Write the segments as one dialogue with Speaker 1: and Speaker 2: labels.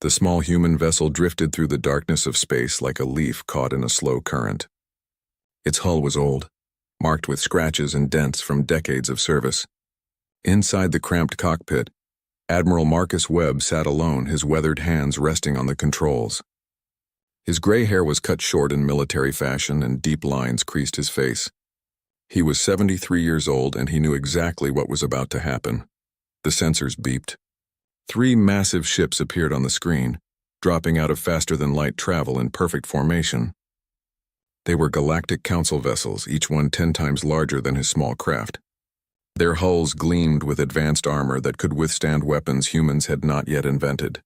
Speaker 1: The small human vessel drifted through the darkness of space like a leaf caught in a slow current. Its hull was old, marked with scratches and dents from decades of service. Inside the cramped cockpit, Admiral Marcus Webb sat alone, his weathered hands resting on the controls. His gray hair was cut short in military fashion and deep lines creased his face. He was 73 years old and he knew exactly what was about to happen. The sensors beeped. 3 massive ships appeared on the screen, dropping out of faster-than-light travel in perfect formation. They were Galactic Consuil vessels, each one 10 times larger than his small craft. Their hulls gleamed with advanced armor that could withstand weapons humans had not yet invented.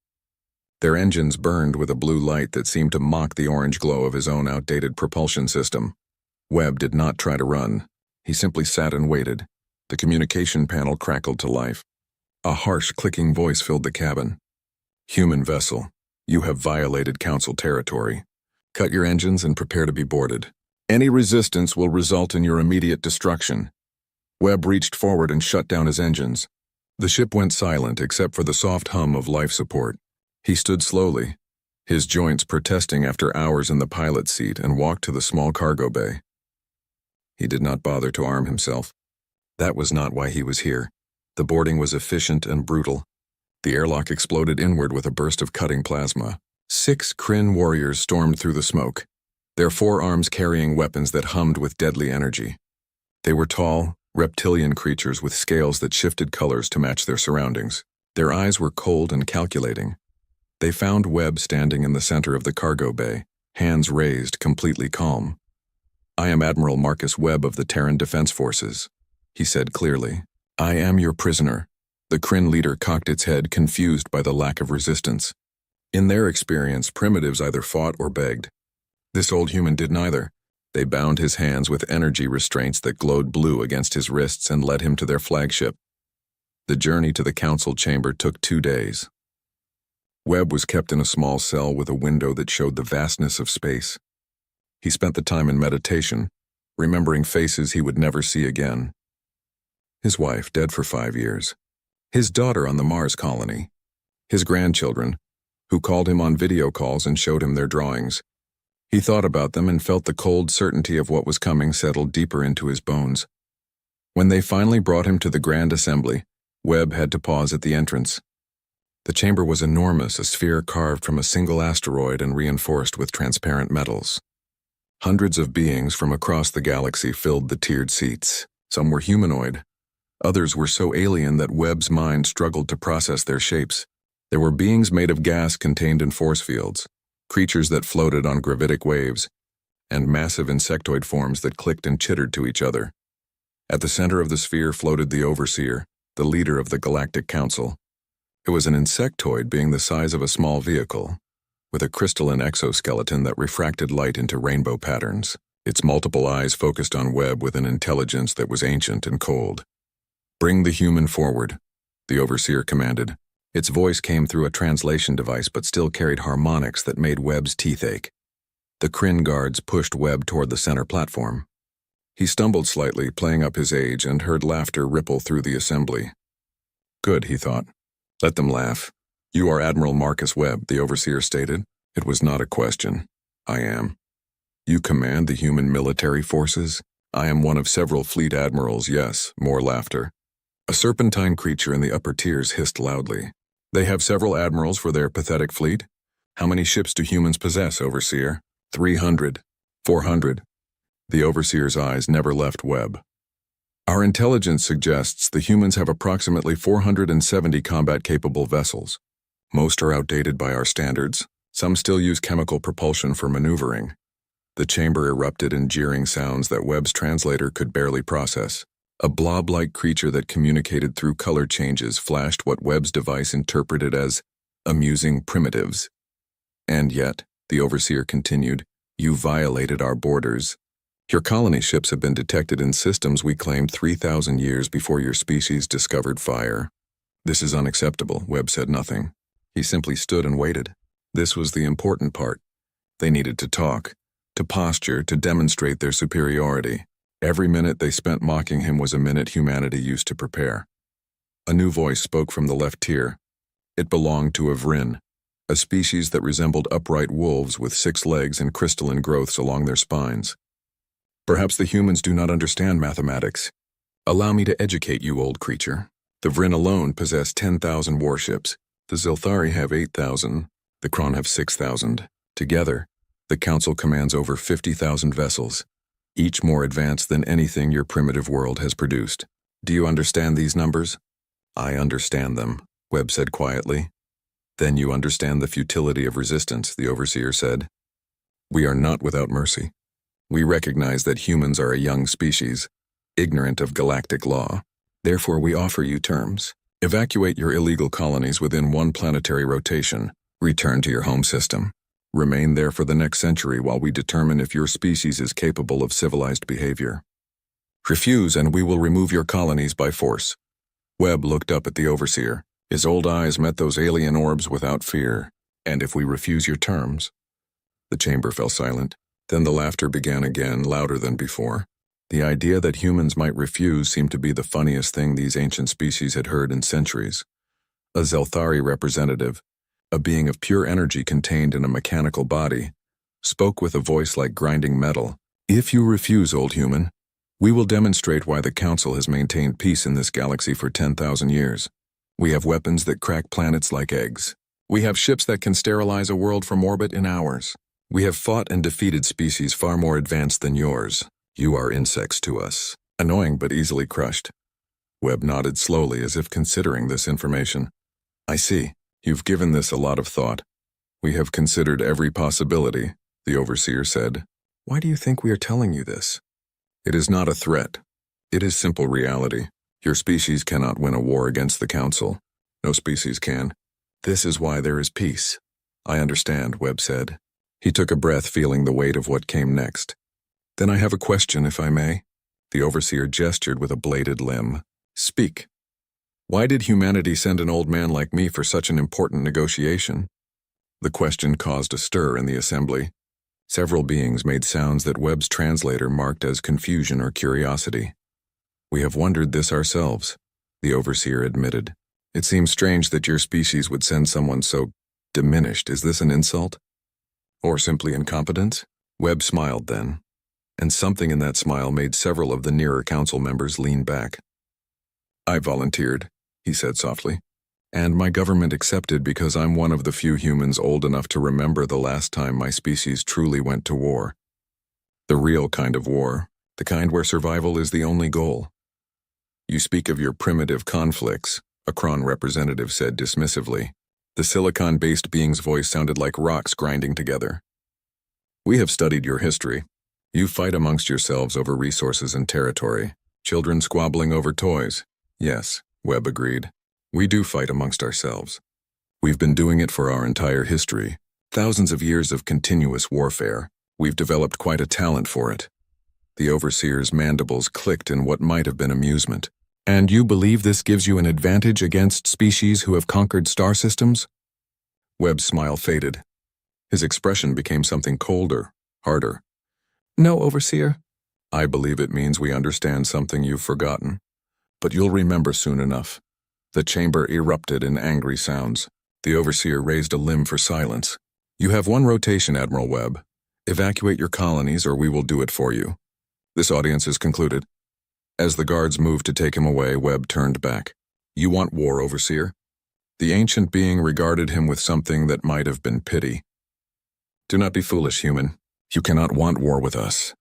Speaker 1: Their engines burned with a blue light that seemed to mock the orange glow of his own outdated propulsion system. Webb did not try to run. He simply sat and waited. The communication panel crackled to life. A harsh, clicking voice filled the cabin. "Human vessel, you have violated Council territory. Cut your engines and prepare to be boarded. Any resistance will result in your immediate destruction." Webb reached forward and shut down his engines. The ship went silent except for the soft hum of life support. He stood slowly, his joints protesting after hours in the pilot's seat, and walked to the small cargo bay. He did not bother to arm himself. That was not why he was here. The boarding was efficient and brutal. The airlock exploded inward with a burst of cutting plasma. 6 Kryn warriors stormed through the smoke, their forearms carrying weapons that hummed with deadly energy. They were tall, reptilian creatures with scales that shifted colors to match their surroundings. Their eyes were cold and calculating. They found Webb standing in the center of the cargo bay, hands raised, completely calm. "I am Admiral Marcus Webb of the Terran Defense Forces," he said clearly. "I am your prisoner." The Kryn leader cocked its head, confused by the lack of resistance. In their experience, primitives either fought or begged. This old human did neither. They bound his hands with energy restraints that glowed blue against his wrists and led him to their flagship. The journey to the council chamber took 2 days. Webb was kept in a small cell with a window that showed the vastness of space. He spent the time in meditation, remembering faces he would never see again. His wife, dead for 5 years. His daughter on the Mars colony. His grandchildren, who called him on video calls and showed him their drawings. He thought about them and felt the cold certainty of what was coming settle deeper into his bones. When they finally brought him to the Grand Assembly, Webb had to pause at the entrance. The chamber was enormous, a sphere carved from a single asteroid and reinforced with transparent metals. Hundreds of beings from across the galaxy filled the tiered seats. Some were humanoid. Others were so alien that Webb's mind struggled to process their shapes. There were beings made of gas contained in force fields, creatures that floated on gravitic waves, and massive insectoid forms that clicked and chittered to each other. At the center of the sphere floated the Overseer, the leader of the Galactic Council. It was an insectoid being the size of a small vehicle, with a crystalline exoskeleton that refracted light into rainbow patterns. Its multiple eyes focused on Webb with an intelligence that was ancient and cold. "Bring the human forward," the Overseer commanded. Its voice came through a translation device but still carried harmonics that made Webb's teeth ache. The Kryn guards pushed Webb toward the center platform. He stumbled slightly, playing up his age, and heard laughter ripple through the assembly. "Good," he thought. "Let them laugh. You are Admiral Marcus Webb," the Overseer stated. It was not a question. "I am." "You command the human military forces?" "I am one of several fleet admirals, yes." More laughter. A serpentine creature in the upper tiers hissed loudly. "They have several admirals for their pathetic fleet? How many ships do humans possess, Overseer?" 300. 400. The Overseer's eyes never left Webb. "Our intelligence suggests the humans have approximately 470 combat-capable vessels. Most are outdated by our standards. Some still use chemical propulsion for maneuvering." The chamber erupted in jeering sounds that Webb's translator could barely process. A blob-like creature that communicated through color changes flashed what Webb's device interpreted as amusing primitives. "And yet," the Overseer continued, "you violated our borders. Your colony ships have been detected in systems we claimed 3,000 years before your species discovered fire." "This is unacceptable." Webb said nothing. He simply stood and waited. This was the important part. They needed to talk, to posture, to demonstrate their superiority. Every minute they spent mocking him was a minute humanity used to prepare. A new voice spoke from the left tier. It belonged to Avrin, a species that resembled upright wolves with 6 legs and crystalline growths along their spines. Perhaps the humans do not understand mathematics. Allow me to educate you, old creature. The Vryn alone possess 10,000 warships. The Zilthari have 8,000. The Kron have 6,000. Together, the Council commands over 50,000 vessels, each more advanced than anything your primitive world has produced. Do you understand these numbers? I understand them, Webb said quietly. Then you understand the futility of resistance, the Overseer said. We are not without mercy. We recognize that humans are a young species, ignorant of galactic law. Therefore, we offer you terms. Evacuate your illegal colonies within 1 planetary rotation. Return to your home system. Remain there for the next century while we determine if your species is capable of civilized behavior. Refuse and we will remove your colonies by force. Webb looked up at the Overseer. His old eyes met those alien orbs without fear. And if we refuse your terms? The chamber fell silent. Then the laughter began again, louder than before. The idea that humans might refuse seemed to be the funniest thing these ancient species had heard in centuries. A Zelthari representative, a being of pure energy contained in a mechanical body, spoke with a voice like grinding metal. If you refuse, old human, we will demonstrate why the Council has maintained peace in this galaxy for 10,000 years. We have weapons that crack planets like eggs. We have ships that can sterilize a world from orbit in hours. We have fought and defeated species far more advanced than yours. You are insects to us. Annoying but easily crushed. Webb nodded slowly as if considering this information. I see. You've given this a lot of thought. We have considered every possibility, the Overseer said. Why do you think we are telling you this? It is not a threat. It is simple reality. Your species cannot win a war against the Council. No species can. This is why there is peace. I understand, Webb said. He took a breath, feeling the weight of what came next. Then I have a question, if I may. The Overseer gestured with a bladed limb. Speak. Why did humanity send an old man like me for such an important negotiation? The question caused a stir in the assembly. Several beings made sounds that Webb's translator marked as confusion or curiosity. We have wondered this ourselves, the Overseer admitted. It seems strange that your species would send someone so diminished. Is this an insult? Or simply incompetence? Webb smiled then, and something in that smile made several of the nearer Council members lean back. I volunteered, he said softly, and my government accepted because I'm one of the few humans old enough to remember the last time my species truly went to war. The real kind of war, the kind where survival is the only goal. You speak of your primitive conflicts, a Kron representative said dismissively. The silicon-based being's voice sounded like rocks grinding together. We have studied your history. You fight amongst yourselves over resources and territory. Children squabbling over toys. Yes, Webb agreed. We do fight amongst ourselves. We've been doing it for our entire history. Thousands of years of continuous warfare. We've developed quite a talent for it. The Overseer's mandibles clicked in what might have been amusement. And you believe this gives you an advantage against species who have conquered star systems? Webb's smile faded. His expression became something colder, harder. No, Overseer. I believe it means we understand something you've forgotten. But you'll remember soon enough. The chamber erupted in angry sounds. The Overseer raised a limb for silence. You have 1 rotation, Admiral Webb. Evacuate your colonies or we will do it for you. This audience is concluded. As the guards moved to take him away, Webb turned back. You want war, Overseer? The ancient being regarded him with something that might have been pity. Do not be foolish, human. You cannot want war with us.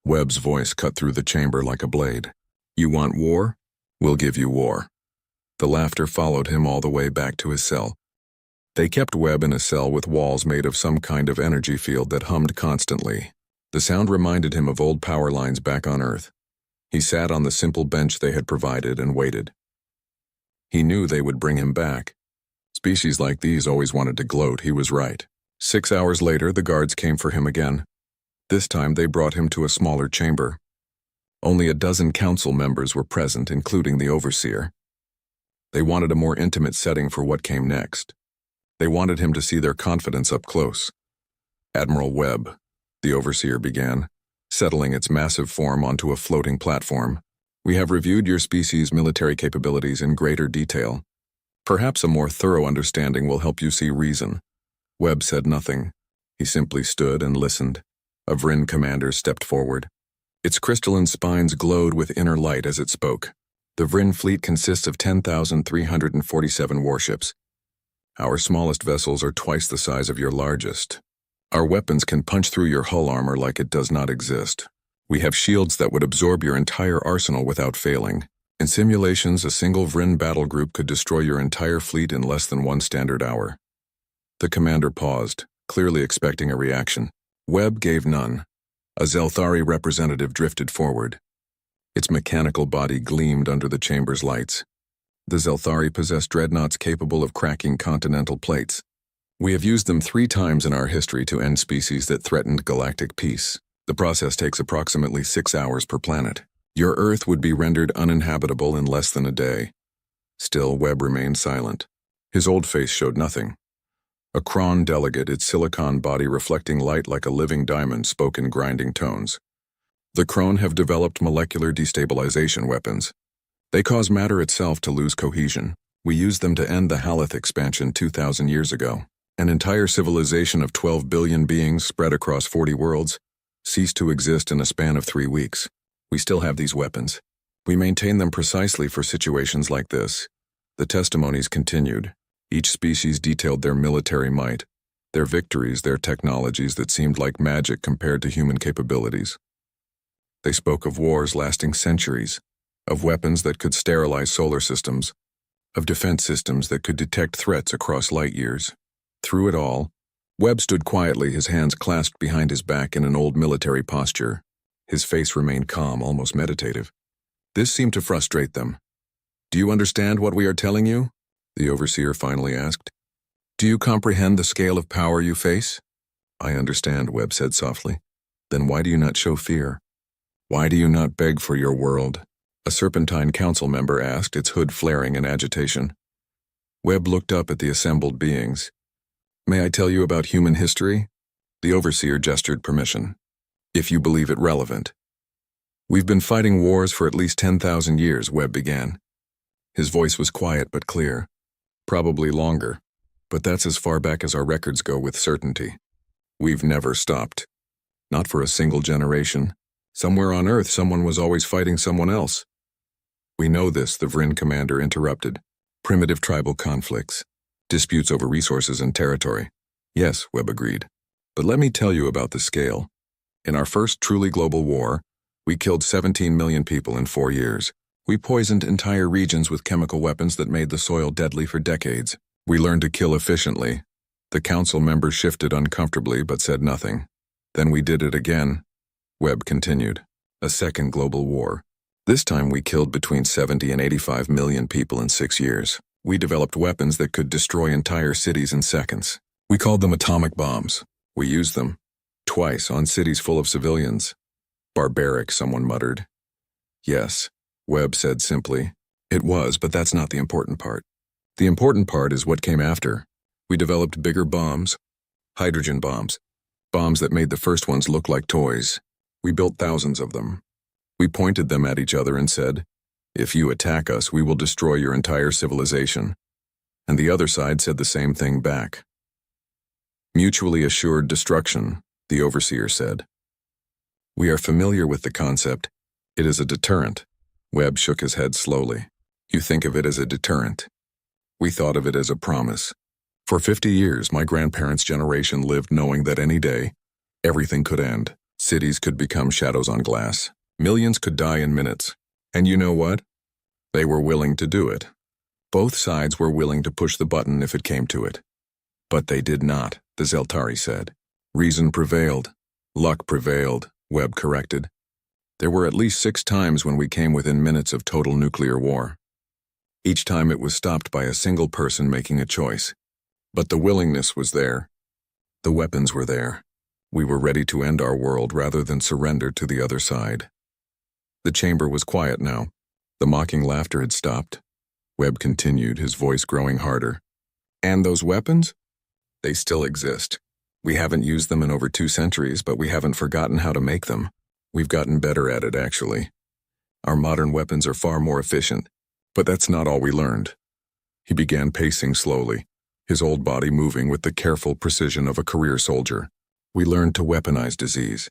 Speaker 1: Webb's voice cut through the chamber like a blade. You want war? We'll give you war. The laughter followed him all the way back to his cell. They kept Webb in a cell with walls made of some kind of energy field that hummed constantly. The sound reminded him of old power lines back on Earth. He sat on the simple bench they had provided and waited. He knew they would bring him back. Species like these always wanted to gloat, he was right. 6 hours later, the guards came for him again. This time they brought him to a smaller chamber. Only a dozen council members were present, including the Overseer. They wanted a more intimate setting for what came next. They wanted him to see their confidence up close. Admiral Webb, the Overseer began, settling its massive form onto a floating platform. We have reviewed your species' military capabilities in greater detail. Perhaps a more thorough understanding will help you see reason. Webb said nothing. He simply stood and listened. A Vryn commander stepped forward. Its crystalline spines glowed with inner light as it spoke. The Vryn fleet consists of 10,347 warships. Our smallest vessels are twice the size of your largest. Our weapons can punch through your hull armor like it does not exist. We have shields that would absorb your entire arsenal without failing. In simulations, a single Vryn battle group could destroy your entire fleet in less than 1 standard hour. The commander paused, clearly expecting a reaction. Webb gave none. A Zelthari representative drifted forward. Its mechanical body gleamed under the chamber's lights. The Zelthari possess dreadnoughts capable of cracking continental plates. We have used them 3 times in our history to end species that threatened galactic peace. The process takes approximately 6 hours per planet. Your Earth would be rendered uninhabitable in less than a day. Still, Webb remained silent. His old face showed nothing. A Kron delegate, its silicon body reflecting light like a living diamond, spoke in grinding tones. The Kron have developed molecular destabilization weapons. They cause matter itself to lose cohesion. We used them to end the Haleth expansion 2,000 years ago. An entire civilization of 12 billion beings spread across 40 worlds ceased to exist in a span of 3 weeks. We still have these weapons. We maintain them precisely for situations like this. The testimonies continued. Each species detailed their military might, their victories, their technologies that seemed like magic compared to human capabilities. They spoke of wars lasting centuries, of weapons that could sterilize solar systems, of defense systems that could detect threats across light years. Through it all, Webb stood quietly, his hands clasped behind his back in an old military posture. His face remained calm, almost meditative. This seemed to frustrate them. "Do you understand what we are telling you?" the overseer finally asked. "Do you comprehend the scale of power you face?" "I understand," Webb said softly. "Then why do you not show fear? Why do you not beg for your world?" A Serpentine council member asked, its hood flaring in agitation. Webb looked up at the assembled beings. "May I tell you about human history?" The overseer gestured permission. "If you believe it relevant." "We've been fighting wars for at least 10,000 years, Webb began. His voice was quiet but clear. "Probably longer, but that's as far back as our records go with certainty. We've never stopped. Not for a single generation. Somewhere on Earth, someone was always fighting someone else." "We know this," the Vryn commander interrupted. "Primitive tribal conflicts. Disputes over resources and territory." "Yes," Webb agreed. "But let me tell you about the scale. In our first truly global war, we killed 17 million people in 4 years. We poisoned entire regions with chemical weapons that made the soil deadly for decades. We learned to kill efficiently." The council members shifted uncomfortably but said nothing. "Then we did it again," Webb continued. "A second global war. This time we killed between 70 and 85 million people in 6 years. We developed weapons that could destroy entire cities in seconds. We called them atomic bombs. We used them. Twice on cities full of civilians." "Barbaric," someone muttered. "Yes," Webb said simply. "It was, but that's not the important part. The important part is what came after. We developed bigger bombs, hydrogen bombs, bombs that made the first ones look like toys. We built thousands of them. We pointed them at each other and said, 'If you attack us, we will destroy your entire civilization.' And the other side said the same thing back." "Mutually assured destruction," the overseer said. "We are familiar with the concept. It is a deterrent." Webb shook his head slowly. "You think of it as a deterrent. We thought of it as a promise. For 50 years, my grandparents' generation lived knowing that any day, everything could end. Cities could become shadows on glass. Millions could die in minutes. And you know what? They were willing to do it. Both sides were willing to push the button if it came to it. But they did not," the Zeltari said. "Reason prevailed. Luck prevailed," Webb corrected. "There were at least 6 times when we came within minutes of total nuclear war. Each time it was stopped by a single person making a choice. But the willingness was there. The weapons were there. We were ready to end our world rather than surrender to the other side." The chamber was quiet now. The mocking laughter had stopped. Webb continued, his voice growing harder. "And those weapons? They still exist. We haven't used them in over 2 centuries, but we haven't forgotten how to make them. We've gotten better at it, actually. Our modern weapons are far more efficient, but that's not all we learned." He began pacing slowly, his old body moving with the careful precision of a career soldier. We learned to weaponize disease.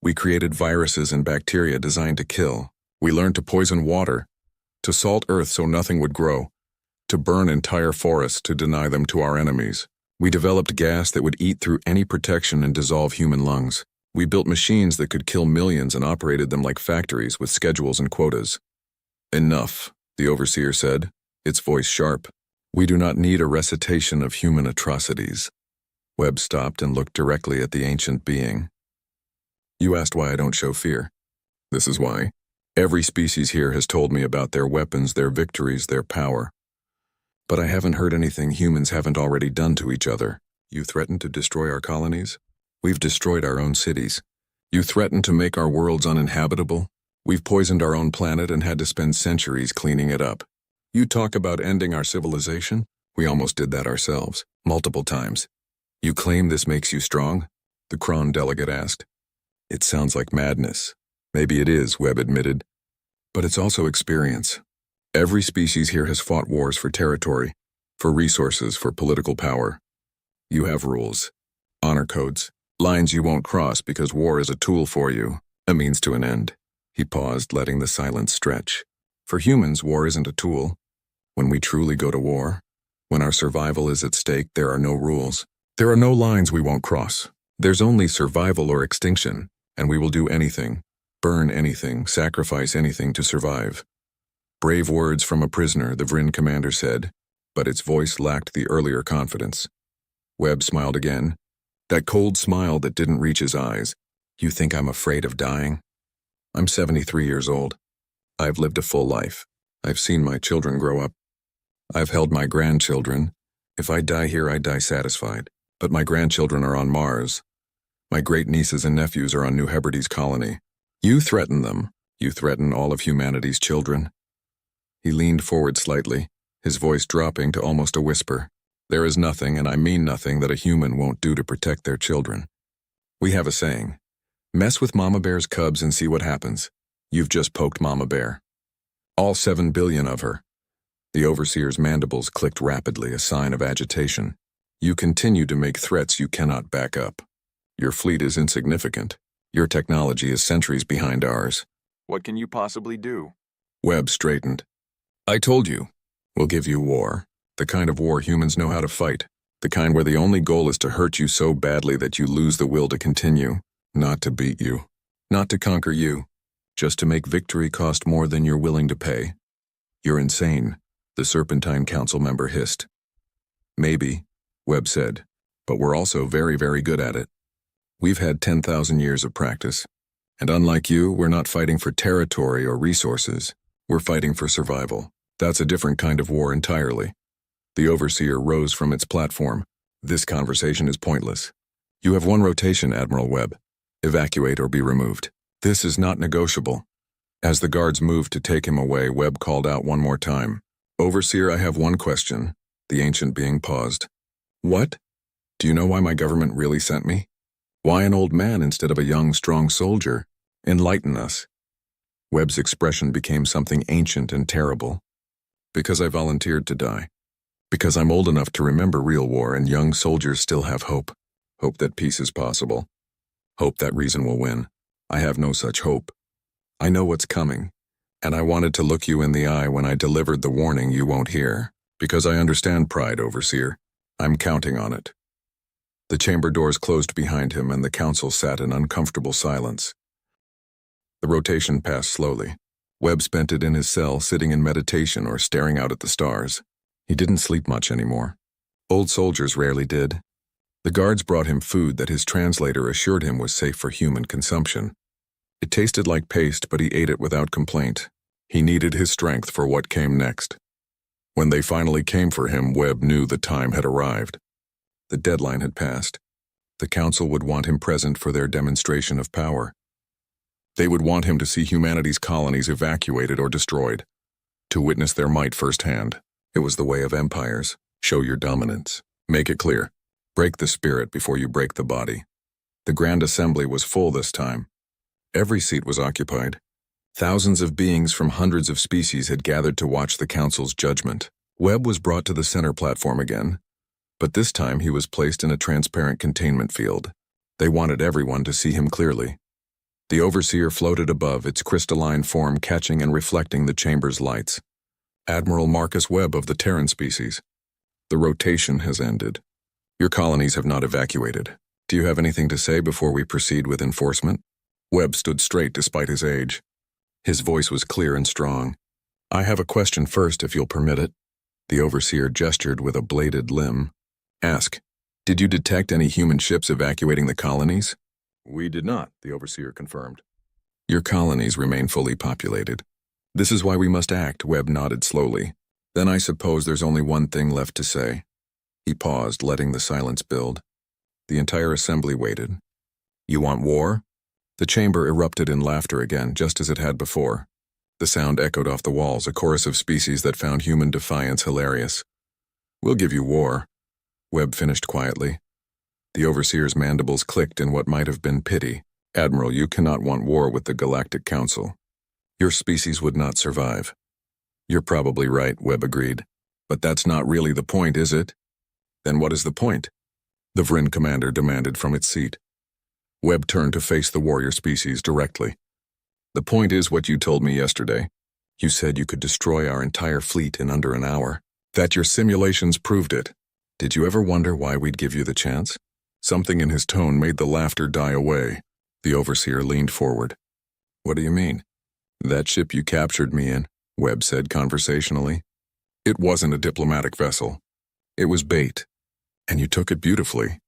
Speaker 1: We created viruses and bacteria designed to kill. We learned to poison water, to salt earth so nothing would grow, to burn entire forests to deny them to our enemies. We developed gas that would eat through any protection and dissolve human lungs. We built machines that could kill millions and operated them like factories with schedules and quotas. Enough, the overseer said, its voice sharp. We do not need a recitation of human atrocities. Webb stopped and looked directly at the ancient being. You asked why I don't show fear. This is why. Every species here has told me about their weapons, their victories, their power. But I haven't heard anything humans haven't already done to each other. You threaten to destroy our colonies? We've destroyed our own cities. You threaten to make our worlds uninhabitable? We've poisoned our own planet and had to spend centuries cleaning it up. You talk about ending our civilization? We almost did that ourselves, multiple times. You claim this makes you strong? The Kron delegate asked. It sounds like madness. Maybe it is, Webb admitted. But it's also experience. Every species here has fought wars for territory, for resources, for political power. You have rules, honor codes, lines you won't cross because war is a tool for you, a means to an end. He paused, letting the silence stretch. For humans, war isn't a tool. When we truly go to war, when our survival is at stake, there are no rules. There are no lines we won't cross. There's only survival or extinction, and we will do anything, burn anything, sacrifice anything to survive. Brave words from a prisoner, the Vryn commander said, but its voice lacked the earlier confidence. Webb smiled again, that cold smile that didn't reach his eyes. You think I'm afraid of dying? I'm 73 years old. I've lived a full life. I've seen my children grow up. I've held my grandchildren. If I die here, I die satisfied. But my grandchildren are on Mars. My great-nieces and nephews are on New Hebrides colony. You threaten them. You threaten all of humanity's children. He leaned forward slightly, his voice dropping to almost a whisper. There is nothing, and I mean nothing, that a human won't do to protect their children. We have a saying. Mess with Mama Bear's cubs and see what happens. You've just poked Mama Bear. All 7 billion of her. The overseer's mandibles clicked rapidly, a sign of agitation. You continue to make threats you cannot back up. Your fleet is insignificant. Your technology is centuries behind ours. What can you possibly do? Webb straightened. I told you. We'll give you war. The kind of war humans know how to fight. The kind where the only goal is to hurt you so badly that you lose the will to continue. Not to beat you. Not to conquer you. Just to make victory cost more than you're willing to pay. You're insane, the Serpentine Council member hissed. Maybe, Webb said, but we're also very, very good at it. We've had 10,000 years of practice. And unlike you, we're not fighting for territory or resources. We're fighting for survival. That's a different kind of war entirely. The overseer rose from its platform. This conversation is pointless. You have one rotation, Admiral Webb. Evacuate or be removed. This is not negotiable. As the guards moved to take him away, Webb called out one more time. Overseer, I have one question. The ancient being paused. What? Do you know why my government really sent me? Why an old man instead of a young, strong soldier? Enlighten us. Webb's expression became something ancient and terrible. Because I volunteered to die. Because I'm old enough to remember real war and young soldiers still have hope. Hope that peace is possible. Hope that reason will win. I have no such hope. I know what's coming, and I wanted to look you in the eye when I delivered the warning you won't hear, because I understand pride, Overseer. I'm counting on it. The chamber doors closed behind him, and the council sat in uncomfortable silence. The rotation passed slowly. Webb spent it in his cell, sitting in meditation or staring out at the stars. He didn't sleep much anymore. Old soldiers rarely did. The guards brought him food that his translator assured him was safe for human consumption. It tasted like paste, but he ate it without complaint. He needed his strength for what came next. When they finally came for him, Webb knew the time had arrived. The deadline had passed. The council would want him present for their demonstration of power. They would want him to see humanity's colonies evacuated or destroyed, to witness their might firsthand. It was the way of empires. Show your dominance. Make it clear. Break the spirit before you break the body. The Grand Assembly was full this time. Every seat was occupied. Thousands of beings from hundreds of species had gathered to watch the council's judgment. Webb was brought to the center platform again, But this time he was placed in a transparent containment field. They wanted everyone to see him clearly. The overseer floated above, its crystalline form catching and reflecting the chamber's lights. Admiral Marcus Webb of the Terran species. The rotation has ended. Your colonies have not evacuated. Do you have anything to say before we proceed with enforcement? Webb stood straight despite his age. His voice was clear and strong. I have a question first, if you'll permit it. The overseer gestured with a bladed limb. Ask, did you detect any human ships evacuating the colonies? We did not, the overseer confirmed. Your colonies remain fully populated. This is why we must act, Webb nodded slowly. Then I suppose there's only one thing left to say. He paused, letting the silence build. The entire assembly waited. You want war? The chamber erupted in laughter again, just as it had before. The sound echoed off the walls, a chorus of species that found human defiance hilarious. We'll give you war, Webb finished quietly. The overseer's mandibles clicked in what might have been pity. Admiral, you cannot want war with the Galactic Council. Your species would not survive. You're probably right, Webb agreed. But that's not really the point, is it? Then what is the point? The Vryn commander demanded from its seat. Webb turned to face the warrior species directly. The point is what you told me yesterday. You said you could destroy our entire fleet in under an hour. That your simulations proved it. Did you ever wonder why we'd give you the chance? Something in his tone made the laughter die away. The overseer leaned forward. What do you mean? That ship you captured me in, Webb said conversationally. It wasn't a diplomatic vessel. It was bait. And you took it beautifully.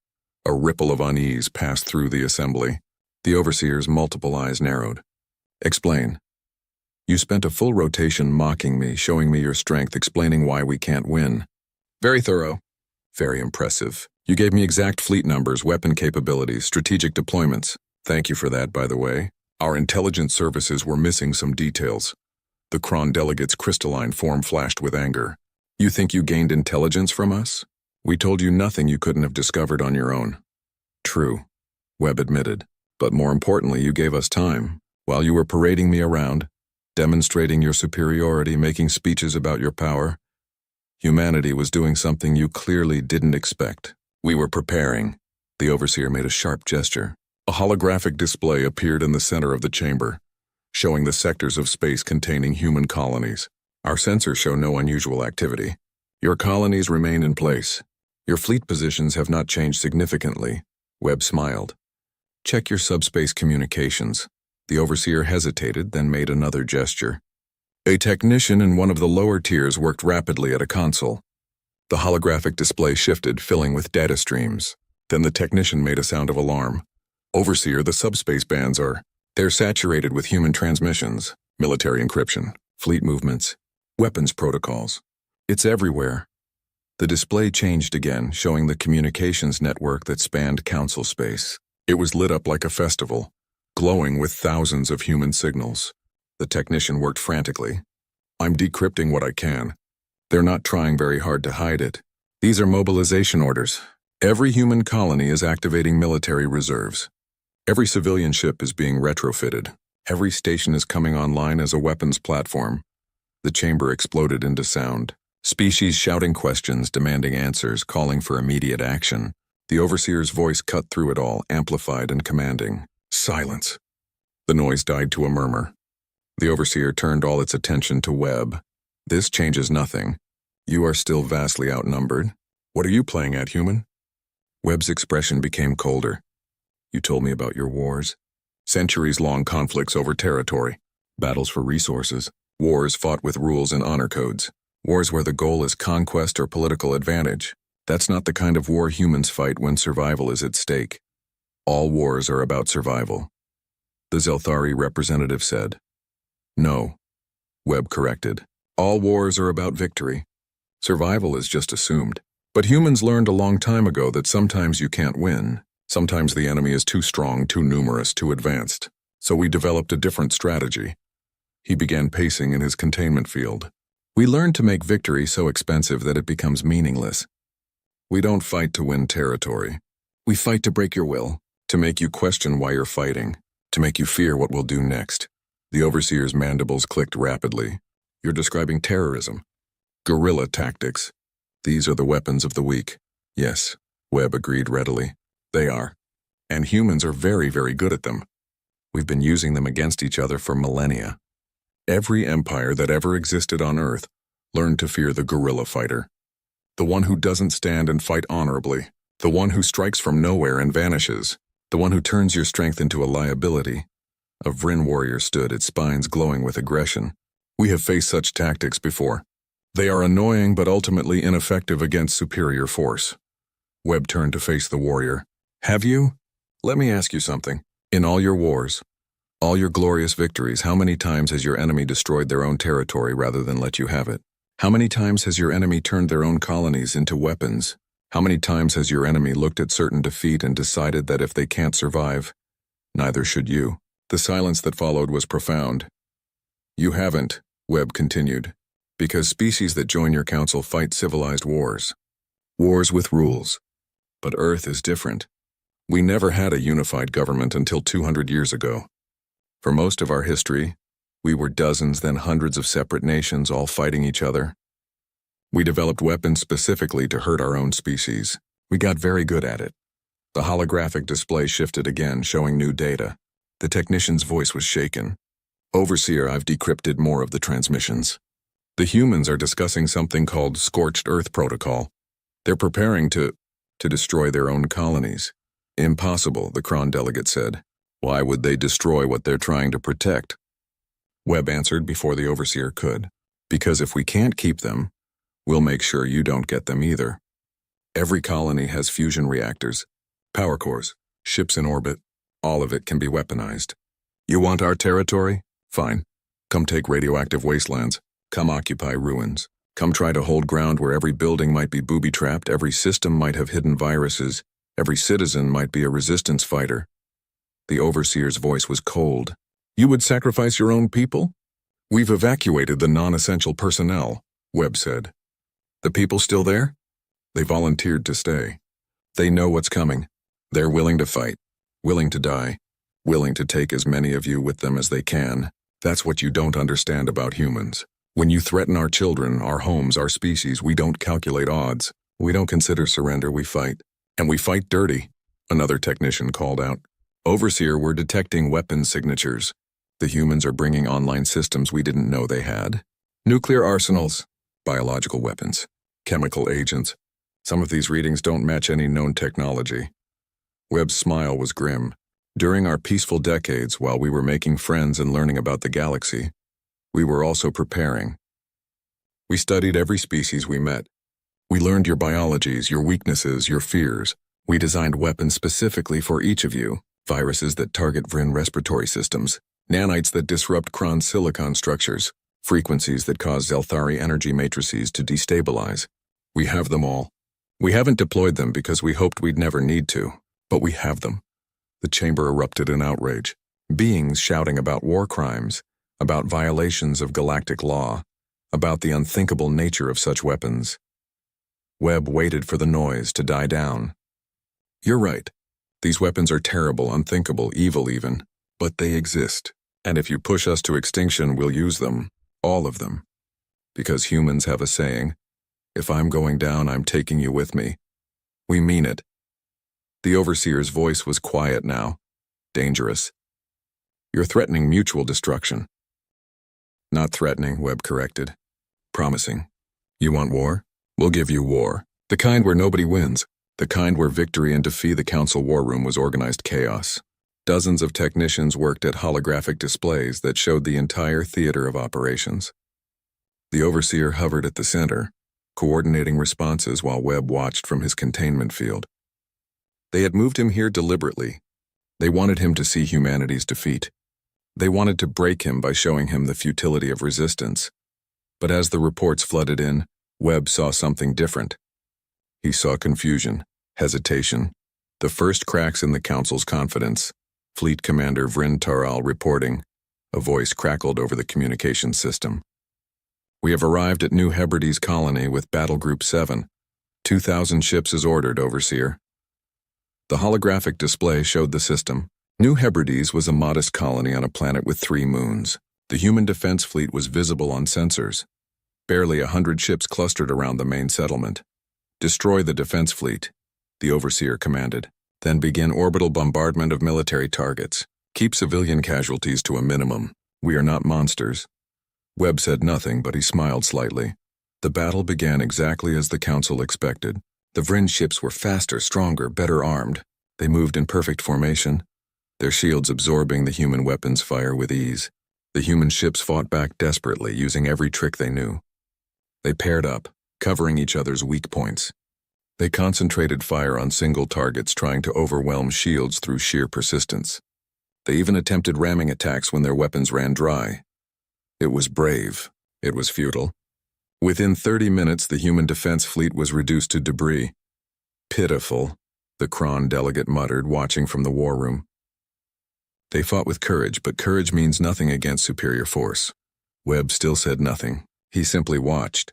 Speaker 1: A ripple of unease passed through the assembly. The overseer's multiple eyes narrowed. Explain. You spent a full rotation mocking me, showing me your strength, explaining why we can't win. Very thorough. Very impressive. You gave me exact fleet numbers, weapon capabilities, strategic deployments. Thank you for that, by the way. Our intelligence services were missing some details. The Kron delegate's crystalline form flashed with anger. You think you gained intelligence from us? We told you nothing you couldn't have discovered on your own. True, Webb admitted. But more importantly, you gave us time. While you were parading me around, demonstrating your superiority, making speeches about your power, humanity was doing something you clearly didn't expect. We were preparing. The overseer made a sharp gesture. A holographic display appeared in the center of the chamber, showing the sectors of space containing human colonies. Our sensors show no unusual activity. Your colonies remain in place. Your fleet positions have not changed significantly. Webb smiled. Check your subspace communications. The overseer hesitated, then made another gesture. A technician in one of the lower tiers worked rapidly at a console. The holographic display shifted, filling with data streams. Then the technician made a sound of alarm. Overseer, the subspace bands they're saturated with human transmissions, military encryption, fleet movements, weapons protocols. It's everywhere. The display changed again, showing the communications network that spanned council space. It was lit up like a festival, glowing with thousands of human signals. The technician worked frantically. I'm decrypting what I can. They're not trying very hard to hide it. These are mobilization orders. Every human colony is activating military reserves. Every civilian ship is being retrofitted. Every station is coming online as a weapons platform. The chamber exploded into sound. Species shouting questions, demanding answers, calling for immediate action. The overseer's voice cut through it all, amplified and commanding. Silence. The noise died to a murmur. The overseer turned all its attention to Webb. This changes nothing. You are still vastly outnumbered. What are you playing at, human? Webb's expression became colder. You told me about your wars. Centuries-long conflicts over territory. Battles for resources. Wars fought with rules and honor codes. Wars where the goal is conquest or political advantage. That's not the kind of war humans fight when survival is at stake. All wars are about survival. The Zelthari representative said. No, Webb corrected. All wars are about victory. Survival is just assumed. But humans learned a long time ago that sometimes you can't win. Sometimes the enemy is too strong, too numerous, too advanced. So we developed a different strategy. He began pacing in his containment field. We learned to make victory so expensive that it becomes meaningless. We don't fight to win territory. We fight to break your will, to make you question why you're fighting, to make you fear what we'll do next. The overseer's mandibles clicked rapidly. You're describing terrorism. Guerrilla tactics. These are the weapons of the weak. Yes, Webb agreed readily. They are. And humans are very, very good at them. We've been using them against each other for millennia. Every empire that ever existed on Earth learned to fear the guerrilla fighter. The one who doesn't stand and fight honorably. The one who strikes from nowhere and vanishes. The one who turns your strength into a liability. A Vryn warrior stood, its spines glowing with aggression. We have faced such tactics before. They are annoying but ultimately ineffective against superior force. Webb turned to face the warrior. Have you? Let me ask you something. In all your wars, all your glorious victories, how many times has your enemy destroyed their own territory rather than let you have it? How many times has your enemy turned their own colonies into weapons? How many times has your enemy looked at certain defeat and decided that if they can't survive, neither should you? The silence that followed was profound. You haven't, Webb continued, because species that join your council fight civilized wars. Wars with rules. But Earth is different. We never had a unified government until 200 years ago. For most of our history, we were dozens, then hundreds of separate nations all fighting each other. We developed weapons specifically to hurt our own species. We got very good at it. The holographic display shifted again, showing new data. The technician's voice was shaken. Overseer, I've decrypted more of the transmissions. The humans are discussing something called Scorched Earth Protocol. They're preparing to destroy their own colonies. Impossible, the Kron delegate said. Why would they destroy what they're trying to protect? Webb answered before the Overseer could. Because if we can't keep them, we'll make sure you don't get them either. Every colony has fusion reactors, power cores, ships in orbit. All of it can be weaponized. You want our territory? Fine. Come take radioactive wastelands. Come occupy ruins. Come try to hold ground where every building might be booby-trapped, every system might have hidden viruses, every citizen might be a resistance fighter. The Overseer's voice was cold. You would sacrifice your own people? We've evacuated the non-essential personnel, Webb said. The people still there? They volunteered to stay. They know what's coming. They're willing to fight, willing to die, willing to take as many of you with them as they can. That's what you don't understand about humans. When you threaten our children, our homes, our species, we don't calculate odds. We don't consider surrender, we fight. And we fight dirty, another technician called out. Overseer, we're detecting weapons signatures. The humans are bringing online systems we didn't know they had. Nuclear arsenals, biological weapons, chemical agents. Some of these readings don't match any known technology. Webb's smile was grim. During our peaceful decades, while we were making friends and learning about the galaxy, we were also preparing. We studied every species we met. We learned your biologies, your weaknesses, your fears. We designed weapons specifically for each of you. Viruses that target Vryn respiratory systems. Nanites that disrupt Kron silicon structures. Frequencies that cause Zelthari energy matrices to destabilize. We have them all. We haven't deployed them because we hoped we'd never need to, but we have them. The chamber erupted in outrage. Beings shouting about war crimes, about violations of galactic law, about the unthinkable nature of such weapons. Webb waited for the noise to die down. You're right. These weapons are terrible, unthinkable, evil even, but they exist. And if you push us to extinction, we'll use them, all of them. Because humans have a saying, if I'm going down, I'm taking you with me. We mean it. The Overseer's voice was quiet now, dangerous. You're threatening mutual destruction. Not threatening, Webb corrected. Promising. You want war? We'll give you war. The kind where nobody wins. The kind where victory and defeat. The council war room was organized chaos. Dozens of technicians worked at holographic displays that showed the entire theater of operations. The Overseer hovered at the center, coordinating responses while Webb watched from his containment field. They had moved him here deliberately. They wanted him to see humanity's defeat. They wanted to break him by showing him the futility of resistance. But as the reports flooded in, Webb saw something different. He saw confusion, hesitation, the first cracks in the council's confidence. Fleet Commander Vryn Taral reporting. A voice crackled over the communications system. We have arrived at New Hebrides colony with Battle Group 7. 2,000 ships as ordered, Overseer. The holographic display showed the system. New Hebrides was a modest colony on a planet with 3 moons. The human defense fleet was visible on sensors. Barely 100 ships clustered around the main settlement. Destroy the defense fleet, the Overseer commanded. Then begin orbital bombardment of military targets. Keep civilian casualties to a minimum. We are not monsters. Webb said nothing, but he smiled slightly. The battle began exactly as the Council expected. The Vryn ships were faster, stronger, better armed. They moved in perfect formation, their shields absorbing the human weapons fire with ease. The human ships fought back desperately, using every trick they knew. They paired up, covering each other's weak points. They concentrated fire on single targets, trying to overwhelm shields through sheer persistence. They even attempted ramming attacks when their weapons ran dry. It was brave. It was futile. Within 30 minutes, the human defense fleet was reduced to debris. Pitiful, the Kron delegate muttered, watching from the war room. They fought with courage, but courage means nothing against superior force. Webb still said nothing. He simply watched.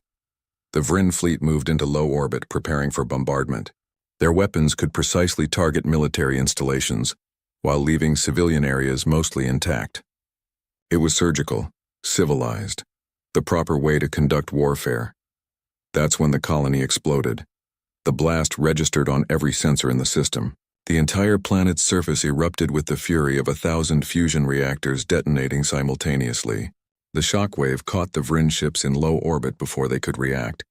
Speaker 1: The Vryn fleet moved into low orbit, preparing for bombardment. Their weapons could precisely target military installations, while leaving civilian areas mostly intact. It was surgical, civilized, the proper way to conduct warfare. That's when the colony exploded. The blast registered on every sensor in the system. The entire planet's surface erupted with the fury of 1,000 fusion reactors detonating simultaneously. The shockwave caught the Vryn ships in low orbit before they could react.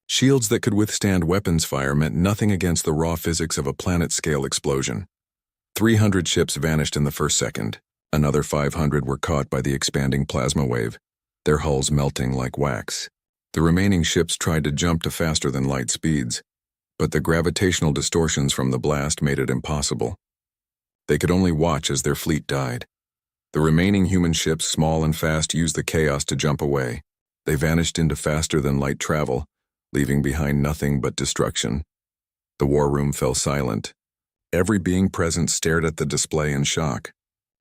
Speaker 1: Shields that could withstand weapons fire meant nothing against the raw physics of a planet-scale explosion. 300 ships vanished in the first second. Another 500 were caught by the expanding plasma wave, their hulls melting like wax. The remaining ships tried to jump to faster-than-light speeds, but the gravitational distortions from the blast made it impossible. They could only watch as their fleet died. The remaining human ships, small and fast, used the chaos to jump away. They vanished into faster-than-light travel, leaving behind nothing but destruction. The war room fell silent. Every being present stared at the display in shock.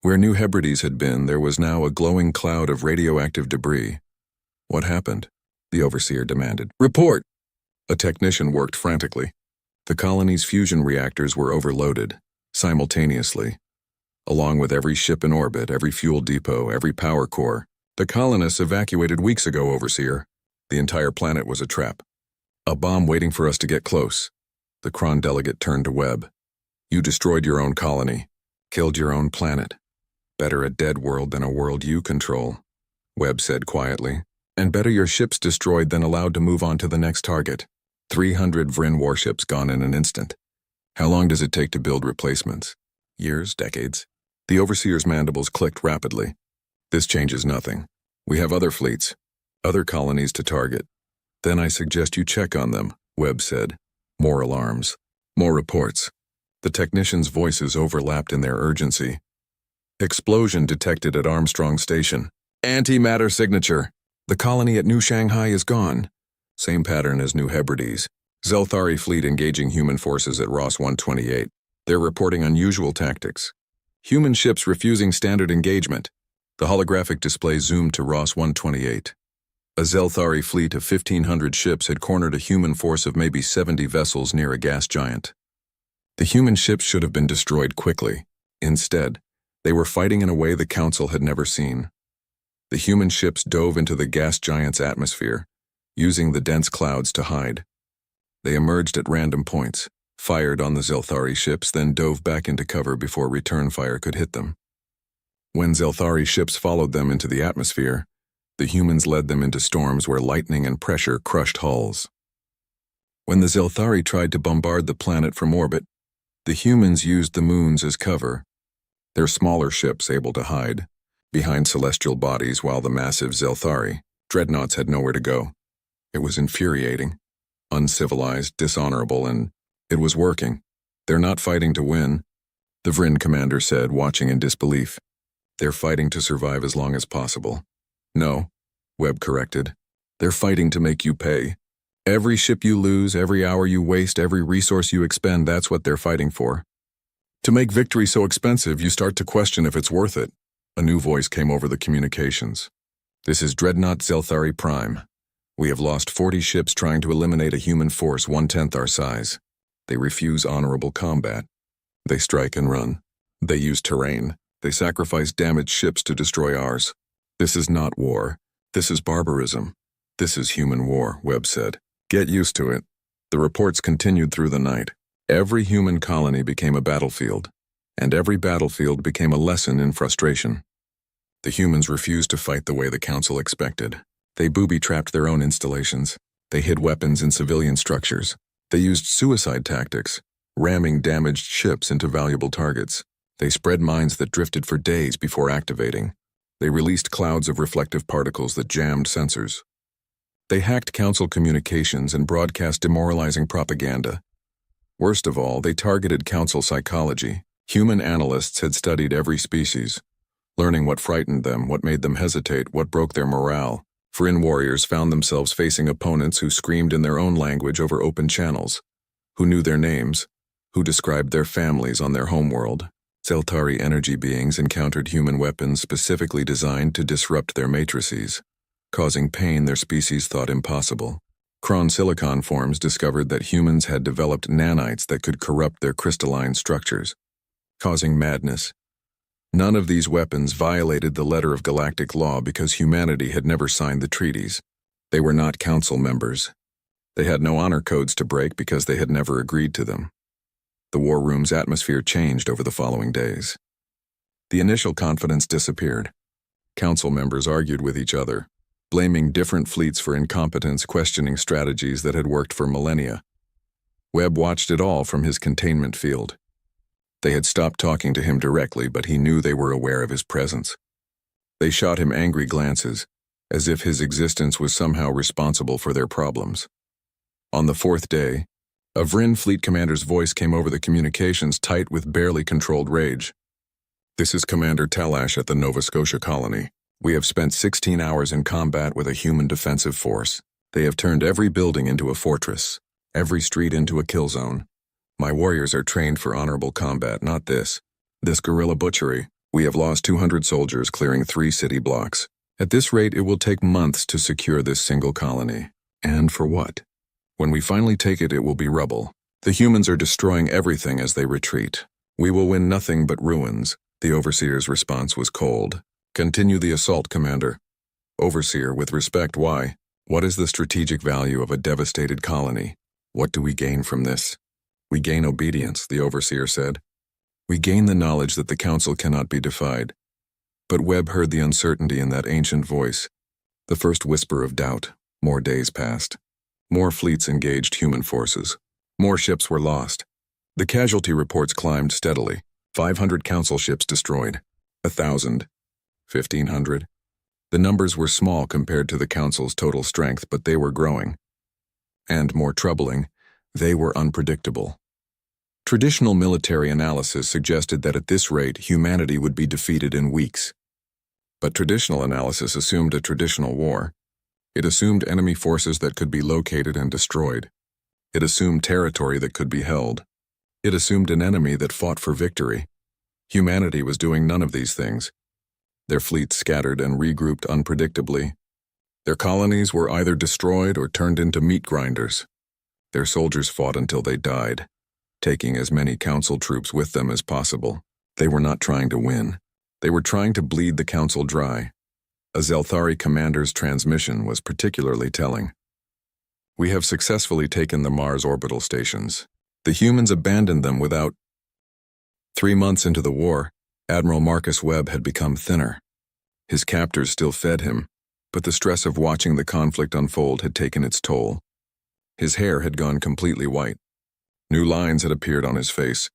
Speaker 1: Where New Hebrides had been, there was now a glowing cloud of radioactive debris. What happened? The Overseer demanded. Report! A technician worked frantically. The colony's fusion reactors were overloaded, simultaneously. Along with every ship in orbit, every fuel depot, every power core. The colonists evacuated weeks ago, Overseer. The entire planet was a trap. A bomb waiting for us to get close. The Kron delegate turned to Webb. You destroyed your own colony, killed your own planet. Better a dead world than a world you control, Webb said quietly. And better your ships destroyed than allowed to move on to the next target. 300 Vryn warships gone in an instant. How long does it take to build replacements? Years, decades? The Overseer's mandibles clicked rapidly. This changes nothing. We have other fleets, other colonies to target. Then I suggest you check on them, Webb said. More alarms. More reports. The technicians' voices overlapped in their urgency. Explosion detected at Armstrong Station. Antimatter signature. The colony at New Shanghai is gone. Same pattern as New Hebrides. Zelthari fleet engaging human forces at Ross 128. They're reporting unusual tactics. Human ships refusing standard engagement. The holographic display zoomed to Ross 128. A Zelthari fleet of 1,500 ships had cornered a human force of maybe 70 vessels near a gas giant. The human ships should have been destroyed quickly. Instead, they were fighting in a way the Council had never seen. The human ships dove into the gas giant's atmosphere, using the dense clouds to hide. They emerged at random points, fired on the Zelthari ships, then dove back into cover before return fire could hit them. When Zelthari ships followed them into the atmosphere, the humans led them into storms where lightning and pressure crushed hulls. When the Zelthari tried to bombard the planet from orbit, the humans used the moons as cover, their smaller ships able to hide behind celestial bodies, while the massive Zelthari dreadnoughts had nowhere to go. It was infuriating, uncivilized, dishonorable, and it was working. They're not fighting to win, the Vryn commander said, watching in disbelief. They're fighting to survive as long as possible. No, Webb corrected. They're fighting to make you pay. Every ship you lose, every hour you waste, every resource you expend, that's what they're fighting for. To make victory so expensive, you start to question if it's worth it. A new voice came over the communications. This is Dreadnought Zelthari Prime. We have lost 40 ships trying to eliminate a human force 1/10 our size. They refuse honorable combat. They strike and run. They use terrain. They sacrifice damaged ships to destroy ours. This is not war. This is barbarism. This is human war, Webb said. Get used to it. The reports continued through the night. Every human colony became a battlefield, and every battlefield became a lesson in frustration. The humans refused to fight the way the Council expected. They booby-trapped their own installations. They hid weapons in civilian structures. They used suicide tactics, ramming damaged ships into valuable targets. They spread mines that drifted for days before activating. They released clouds of reflective particles that jammed sensors. They hacked Council communications and broadcast demoralizing propaganda. Worst of all, they targeted Council psychology. Human analysts had studied every species, learning what frightened them, what made them hesitate, what broke their morale. Vryn warriors found themselves facing opponents who screamed in their own language over open channels, who knew their names, who described their families on their homeworld. Zeltari energy beings encountered human weapons specifically designed to disrupt their matrices, causing pain their species thought impossible. Kron silicon forms discovered that humans had developed nanites that could corrupt their crystalline structures, causing madness. None of these weapons violated the letter of galactic law because humanity had never signed the treaties. They were not Council members. They had no honor codes to break because they had never agreed to them. The war room's atmosphere changed over the following days. The initial confidence disappeared. Council members argued with each other, blaming different fleets for incompetence, questioning strategies that had worked for millennia. Webb watched it all from his containment field. They had stopped talking to him directly, but he knew they were aware of his presence. They shot him angry glances, as if his existence was somehow responsible for their problems. On the fourth day, a Vryn fleet commander's voice came over the communications, tight with barely controlled rage. "This is Commander Talash at the Nova Scotia colony. We have spent 16 hours in combat with a human defensive force. They have turned every building into a fortress, every street into a kill zone. My warriors are trained for honorable combat, not this guerrilla butchery. We have lost 200 soldiers clearing 3 city blocks. At this rate, it will take months to secure this single colony. And for what? When we finally take it, it will be rubble. The humans are destroying everything as they retreat. We will win nothing but ruins." The Overseer's response was cold. "Continue the assault, Commander." "Overseer, with respect, why? What is the strategic value of a devastated colony? What do we gain from this?" "We gain obedience," the Overseer said. "We gain the knowledge that the Council cannot be defied." But Webb heard the uncertainty in that ancient voice, the first whisper of doubt. More days passed. More fleets engaged human forces. More ships were lost. The casualty reports climbed steadily. 500 Council ships destroyed. 1,000. 1,500. The numbers were small compared to the Council's total strength, but they were growing. And more troubling, they were unpredictable. Traditional military analysis suggested that at this rate, humanity would be defeated in weeks. But traditional analysis assumed a traditional war. It assumed enemy forces that could be located and destroyed. It assumed territory that could be held. It assumed an enemy that fought for victory. Humanity was doing none of these things. Their fleets scattered and regrouped unpredictably. Their colonies were either destroyed or turned into meat grinders. Their soldiers fought until they died, taking as many Council troops with them as possible. They were not trying to win. They were trying to bleed the Council dry. A Zeltari commander's transmission was particularly telling. "We have successfully taken the Mars orbital stations. The humans abandoned them without..." 3 months into the war, Admiral Marcus Webb had become thinner. His captors still fed him, but the stress of watching the conflict unfold had taken its toll. His hair had gone completely white. New lines had appeared on his face,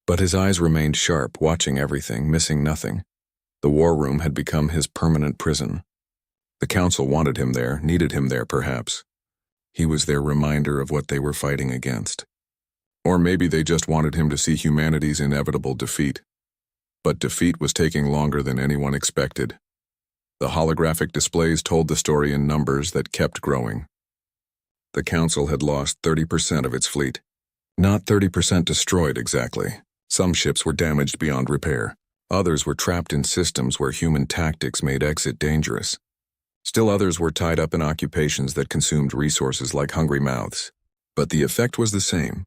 Speaker 1: but his eyes remained sharp, watching everything, missing nothing. The war room had become his permanent prison. The Council wanted him there, needed him there perhaps. He was their reminder of what they were fighting against. Or maybe they just wanted him to see humanity's inevitable defeat. But defeat was taking longer than anyone expected. The holographic displays told the story in numbers that kept growing. The Council had lost 30% of its fleet. Not 30% destroyed exactly. Some ships were damaged beyond repair. Others were trapped in systems where human tactics made exit dangerous. Still others were tied up in occupations that consumed resources like hungry mouths. But the effect was the same.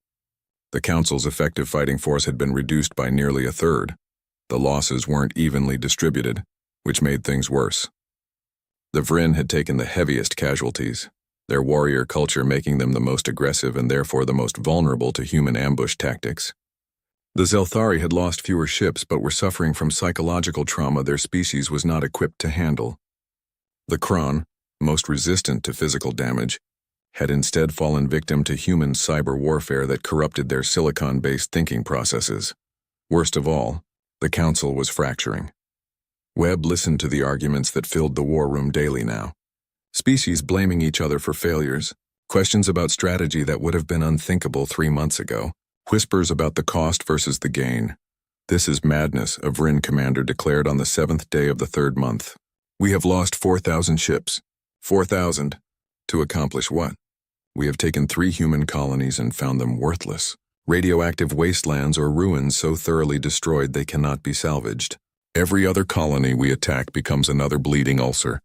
Speaker 1: The Council's effective fighting force had been reduced by nearly a third. The losses weren't evenly distributed, which made things worse. The Vryn had taken the heaviest casualties. their warrior culture making them the most aggressive and therefore the most vulnerable to human ambush tactics. The Zelthari had lost fewer ships but were suffering from psychological trauma their species was not equipped to handle. The Kron, most resistant to physical damage, had instead fallen victim to human cyber warfare that corrupted their silicon-based thinking processes. Worst of all, the Council was fracturing. Webb listened to the arguments that filled the war room daily now. Species blaming each other for failures, questions about strategy that would have been unthinkable 3 months ago, whispers about the cost versus the gain. "This is madness," a Vryn commander declared on the 7th day of the 3rd month. "We have lost 4,000 ships. 4,000. To accomplish what? We have taken 3 human colonies and found them worthless. Radioactive wastelands or ruins so thoroughly destroyed they cannot be salvaged. Every other colony we attack becomes another bleeding ulcer,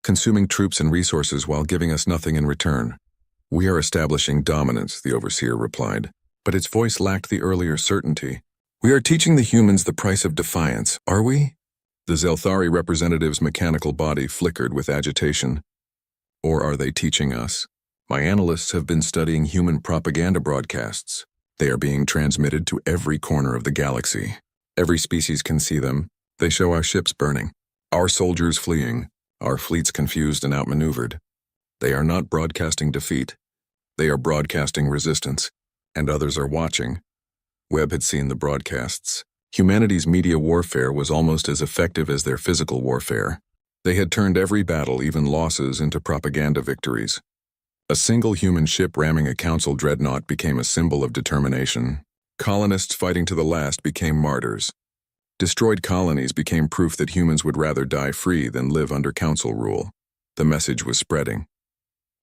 Speaker 1: consuming troops and resources while giving us nothing in return. We are establishing dominance," the overseer replied, but its voice lacked the earlier certainty. "We are teaching the humans the price of defiance, are we?" The Zelthari representative's mechanical body flickered with agitation. "Or are they teaching us? My analysts have been studying human propaganda broadcasts. They are being transmitted to every corner of the galaxy. Every species can see them. They show our ships burning, our soldiers fleeing, our fleets confused and outmaneuvered. They are not broadcasting defeat. They are broadcasting resistance. And others are watching." Webb had seen the broadcasts. Humanity's media warfare was almost as effective as their physical warfare. They had turned every battle, even losses, into propaganda victories. A single human ship ramming a Council dreadnought became a symbol of determination. Colonists fighting to the last became martyrs. Destroyed colonies became proof that humans would rather die free than live under Council rule. The message was spreading.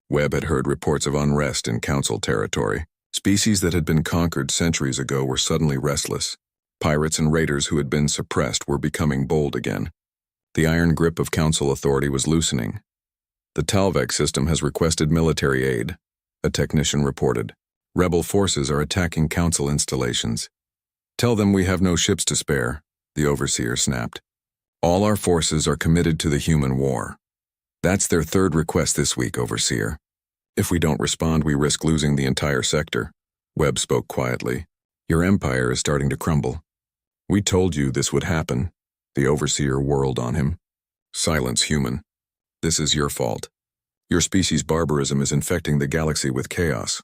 Speaker 1: Webb had heard reports of unrest in Council territory. Species that had been conquered centuries ago were suddenly restless. Pirates and raiders who had been suppressed were becoming bold again. The iron grip of Council authority was loosening. "The Talvec system has requested military aid," a technician reported. "Rebel forces are attacking Council installations." "Tell them we have no ships to spare," the overseer snapped. "All our forces are committed to the human war." "That's their 3rd request this week, overseer. If we don't respond, we risk losing the entire sector." Webb spoke quietly. "Your empire is starting to crumble." "We told you this would happen." The overseer whirled on him. "Silence, human. This is your fault. Your species' barbarism is infecting the galaxy with chaos."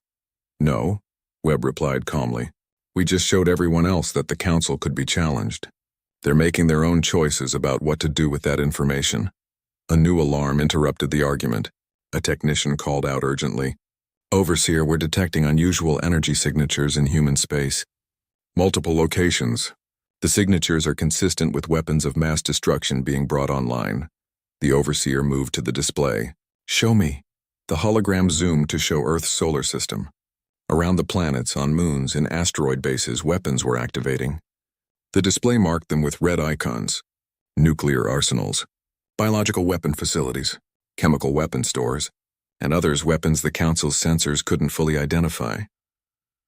Speaker 1: "No," Webb replied calmly. "We just showed everyone else that the Council could be challenged. They're making their own choices about what to do with that information." A new alarm interrupted the argument. A technician called out urgently. "Overseer, we're detecting unusual energy signatures in human space. Multiple locations. The signatures are consistent with weapons of mass destruction being brought online." The overseer moved to the display. "Show me." The hologram zoomed to show Earth's solar system. Around the planets, on moons, in asteroid bases, weapons were activating. The display marked them with red icons. Nuclear arsenals, biological weapon facilities, chemical weapon stores, and others weapons the Council's sensors couldn't fully identify.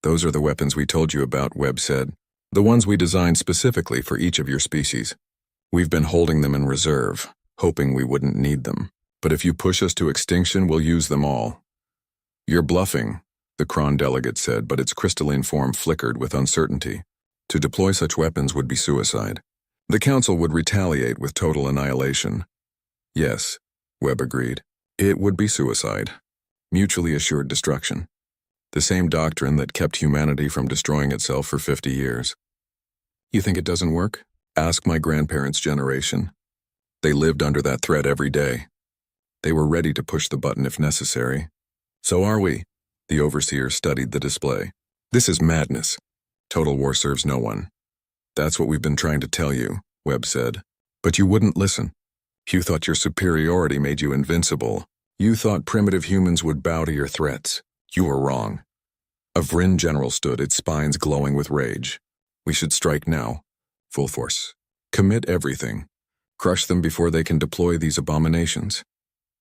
Speaker 1: "Those are the weapons we told you about," Webb said. "The ones we designed specifically for each of your species. We've been holding them in reserve, hoping we wouldn't need them. But if you push us to extinction, we'll use them all." "You're bluffing," the Kron delegate said, but its crystalline form flickered with uncertainty. To deploy such weapons would be suicide. The Council would retaliate with total annihilation. "Yes," Webb agreed. "It would be suicide. Mutually assured destruction. The same doctrine that kept humanity from destroying itself for 50 years. You think it doesn't work? Ask my grandparents' generation. They lived under that threat every day. They were ready to push the button if necessary. So are we." The overseer studied the display. "This is madness. Total war serves no one." "That's what we've been trying to tell you," Webb said. "But you wouldn't listen. You thought your superiority made you invincible. You thought primitive humans would bow to your threats. You were wrong." A Vryn general stood, its spines glowing with rage. "We should strike now. Full force. Commit everything. Crush them before they can deploy these abominations."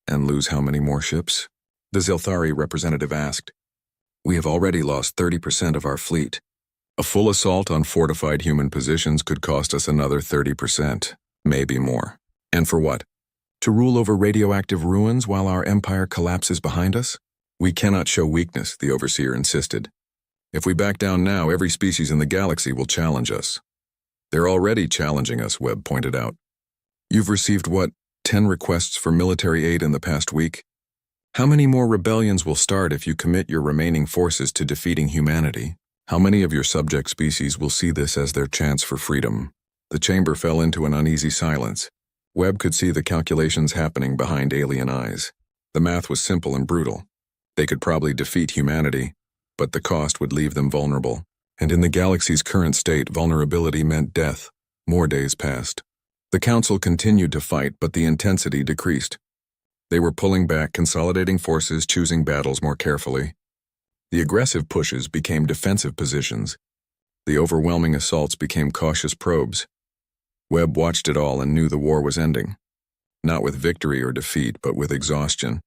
Speaker 1: "And lose how many more ships?" the Zelthari representative asked. "We have already lost 30% of our fleet. A full assault on fortified human positions could cost us another 30%, maybe more. And for what? To rule over radioactive ruins while our empire collapses behind us?" We cannot show weakness, the Overseer insisted. If we back down now, every species in the galaxy will challenge us. They're already challenging us, Webb pointed out. You've received, 10 requests for military aid in the past week? How many more rebellions will start if you commit your remaining forces to defeating humanity? How many of your subject species will see this as their chance for freedom? The chamber fell into an uneasy silence. Webb could see the calculations happening behind alien eyes. The math was simple and brutal. They could probably defeat humanity, but the cost would leave them vulnerable. And in the galaxy's current state, vulnerability meant death. More days passed. The Council continued to fight, but the intensity decreased. They were pulling back, consolidating forces, choosing battles more carefully. The aggressive pushes became defensive positions. The overwhelming assaults became cautious probes. Webb watched it all and knew the war was ending. Not with victory or defeat, but with exhaustion.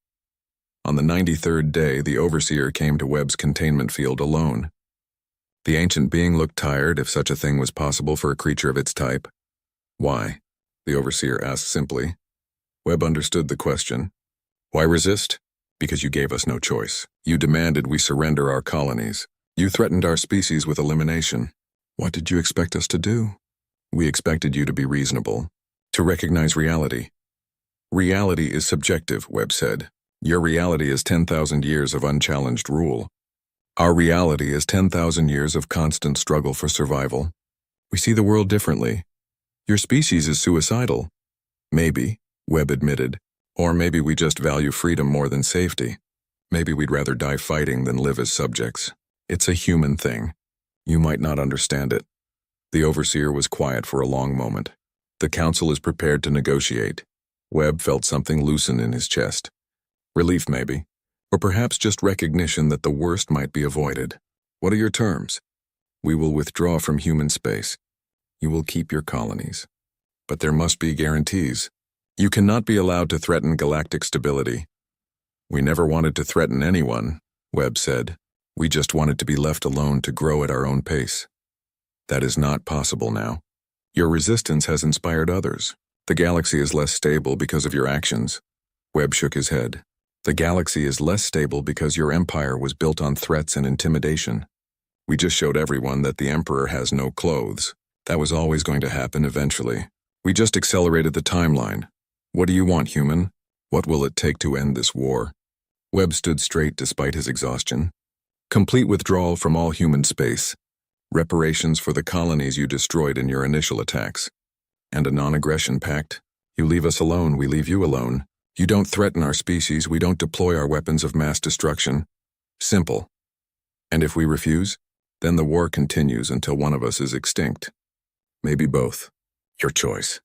Speaker 1: On the 93rd day, the Overseer came to Webb's containment field alone. The ancient being looked tired, if such a thing was possible for a creature of its type. Why? The Overseer asked simply. Webb understood the question. Why resist? Because you gave us no choice. You demanded we surrender our colonies. You threatened our species with elimination. What did you expect us to do? We expected you to be reasonable, to recognize reality. Reality is subjective, Webb said. Your reality is 10,000 years of unchallenged rule. Our reality is 10,000 years of constant struggle for survival. We see the world differently. Your species is suicidal. Maybe, Webb admitted. Or maybe we just value freedom more than safety. Maybe we'd rather die fighting than live as subjects. It's a human thing. You might not understand it. The Overseer was quiet for a long moment. The Council is prepared to negotiate. Webb felt something loosen in his chest. Relief, maybe. Or perhaps just recognition that the worst might be avoided. What are your terms? We will withdraw from human space. You will keep your colonies. But there must be guarantees. You cannot be allowed to threaten galactic stability. We never wanted to threaten anyone, Webb said. We just wanted to be left alone to grow at our own pace. That is not possible now. Your resistance has inspired others. The galaxy is less stable because of your actions. Webb shook his head. The galaxy is less stable because your empire was built on threats and intimidation. We just showed everyone that the Emperor has no clothes. That was always going to happen eventually. We just accelerated the timeline. What do you want, human? What will it take to end this war? Webb stood straight despite his exhaustion. Complete withdrawal from all human space. Reparations for the colonies you destroyed in your initial attacks. And a non-aggression pact. You leave us alone, we leave you alone. You don't threaten our species, we don't deploy our weapons of mass destruction. Simple. And if we refuse, then the war continues until one of us is extinct. Maybe both. Your choice.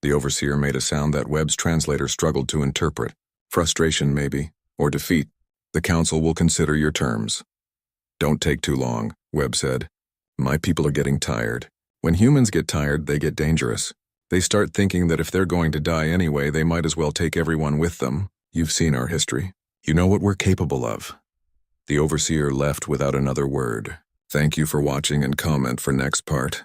Speaker 1: The Overseer made a sound that Webb's translator struggled to interpret. Frustration, maybe, or defeat. The Council will consider your terms. Don't take too long, Webb said. My people are getting tired. When humans get tired, they get dangerous. They start thinking that if they're going to die anyway, they might as well take everyone with them. You've seen our history. You know what we're capable of. The Overseer left without another word. Thank you for watching and comment for next part.